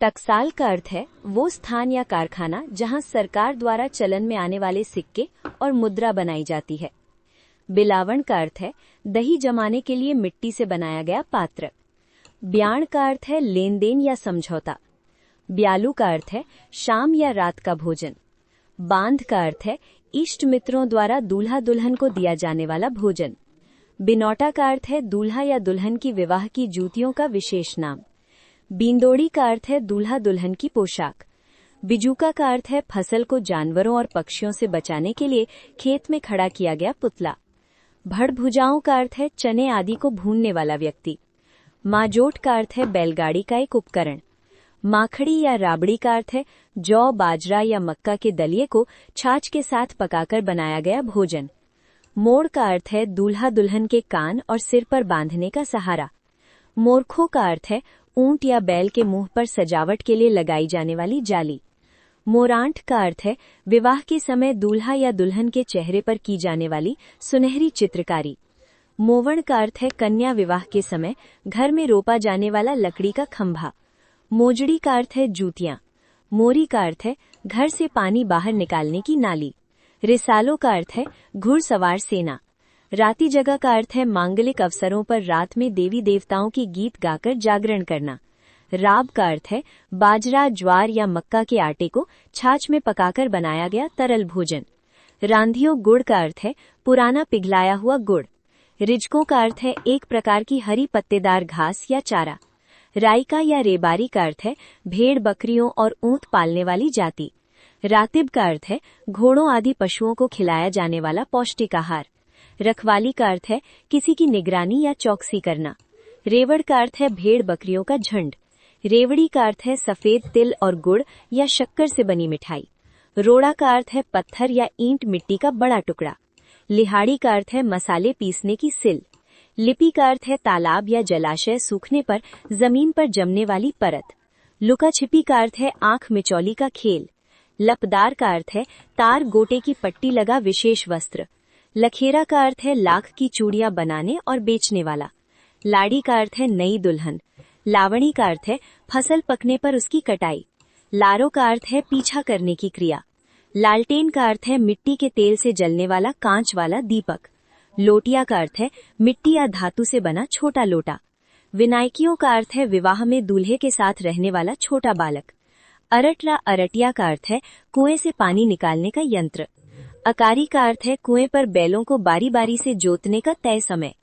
टकसाल का अर्थ है वो स्थान या कारखाना जहां सरकार द्वारा चलन में आने वाले सिक्के और मुद्रा बनाई जाती है। बिलावन का अर्थ है दही जमाने के लिए मिट्टी से बनाया गया पात्र। ब्याण का अर्थ है लेन देन या समझौता। ब्यालू का अर्थ है शाम या रात का भोजन। बांध का अर्थ है इष्ट मित्रों द्वारा दूल्हा दुल्हन को दिया जाने वाला भोजन। बिनौटा का अर्थ है दूल्हा या दुल्हन की विवाह की जूतियों का विशेष नाम। बींदोड़ी का अर्थ है दूल्हा दुल्हन की पोशाक। बिजूका का अर्थ है फसल को जानवरों और पक्षियों से बचाने के लिए खेत में खड़ा किया गया पुतला। भड़भुजाओं का अर्थ है चने आदि को भूनने वाला व्यक्ति। माजोट का अर्थ है बैलगाड़ी का एक उपकरण। माखड़ी या राबड़ी का अर्थ है जौ, बाजरा या मक्का के दलिये को छाछ के साथ पकाकर बनाया गया भोजन। मोड़ का अर्थ है दूल्हा दुल्हन के कान और सिर पर बांधने का सहारा। मोरखो का अर्थ है ऊंट या बैल के मुंह पर सजावट के लिए लगाई जाने वाली जाली। मोरांठ का अर्थ है विवाह के समय दूल्हा या दुल्हन के चेहरे पर की जाने वाली सुनहरी चित्रकारी। मोवण का अर्थ है कन्या विवाह के समय घर में रोपा जाने वाला लकड़ी का खंभा। मोजड़ी का अर्थ है जूतियां। मोरी का अर्थ है घर से पानी बाहर निकालने की नाली। रिसालो का अर्थ है घुड़सवार सेना। राती जगह का अर्थ है मांगलिक अवसरों पर रात में देवी देवताओं की गीत गाकर जागरण करना। राब का अर्थ है बाजरा, ज्वार या मक्का के आटे को छाछ में पकाकर बनाया गया तरल भोजन। रांधियो गुड़ का अर्थ है पुराना पिघलाया हुआ गुड़। रिजकों का अर्थ है एक प्रकार की हरी पत्तेदार घास या चारा। राइका या रेबारी का अर्थ है भेड़, बकरियों और ऊंट पालने वाली जाति। रातिब का अर्थ है घोड़ों आदि पशुओं को खिलाया जाने वाला पौष्टिक आहार। रखवाली का अर्थ है किसी की निगरानी या चौकसी करना। रेवड़ का अर्थ है भेड़ बकरियों का झुंड। रेवड़ी का अर्थ है सफेद तिल और गुड़ या शक्कर से बनी मिठाई। रोड़ा का अर्थ है पत्थर या ईंट मिट्टी का बड़ा टुकड़ा। लिहाड़ी का अर्थ है मसाले पीसने की सिल। लिपि का अर्थ है तालाब या जलाशय सूखने पर जमीन पर जमने वाली परत। लुका छिपी का अर्थ है आंख मिचौली का खेल। लपदार का अर्थ है तार गोटे की पट्टी लगा विशेष वस्त्र। लखेरा का अर्थ है लाख की चूड़ियां बनाने और बेचने वाला। लाड़ी का अर्थ है नई दुल्हन। लावणी का अर्थ है फसल पकने पर उसकी कटाई। लारो का अर्थ है पीछा करने की क्रिया। लालटेन का अर्थ है मिट्टी के तेल से जलने वाला कांच वाला दीपक। लोटिया का अर्थ है मिट्टी या धातु से बना छोटा लोटा। विनायकियों का अर्थ है विवाह में दूल्हे के साथ रहने वाला छोटा बालक। अरटला अरटिया का अर्थ है कुएं से पानी निकालने का यंत्र। अकारी का अर्थ है कुएं पर बैलों को बारी बारी से जोतने का तय समय।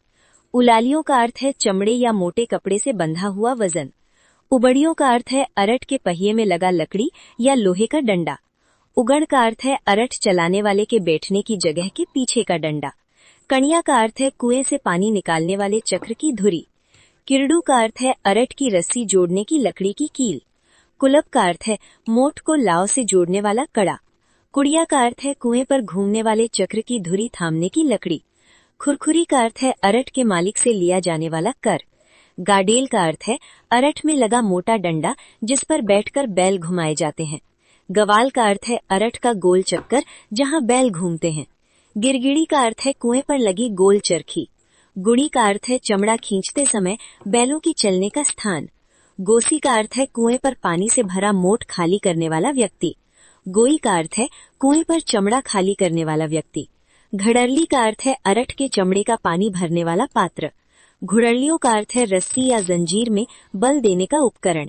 उलालियों का अर्थ है चमड़े या मोटे कपड़े से बंधा हुआ वजन। उबड़ियों का अर्थ है अरट के पहिए में लगा लकड़ी या लोहे का डंडा। उगड़ का अर्थ है अरट चलाने वाले के बैठने की जगह के पीछे का डंडा। कणिया का अर्थ है कुएं से पानी निकालने वाले चक्र की धुरी। किरडू का अर्थ है अरट की रस्सी जोड़ने की लकड़ी की कील। कुलब का अर्थ है मोट को लाव से जोड़ने वाला कड़ा। कुड़िया का अर्थ है कुएं पर घूमने वाले चक्र की धुरी थामने की लकड़ी। खुरखुरी का अर्थ है अरट के मालिक से लिया जाने वाला कर। गाडेल का अर्थ है अरट में लगा मोटा डंडा जिस पर बैठकर बैल घुमाए जाते हैं। गवाल का अर्थ है अरट का गोल चक्कर जहां बैल घूमते हैं। गिरगिड़ी का अर्थ है कुएं पर लगी गोल चरखी। गुड़ी का अर्थ है चमड़ा खींचते समय बैलों की चलने का स्थान। गोसी का अर्थ है कुएं पर पानी से भरा मोट खाली करने वाला व्यक्ति। गोई का अर्थ है कुएं पर चमड़ा खाली करने वाला व्यक्ति। घड़रली का अर्थ है अरट के चमड़े का पानी भरने वाला पात्र। घुड़रलियों का अर्थ है रस्सी या जंजीर में बल देने का उपकरण।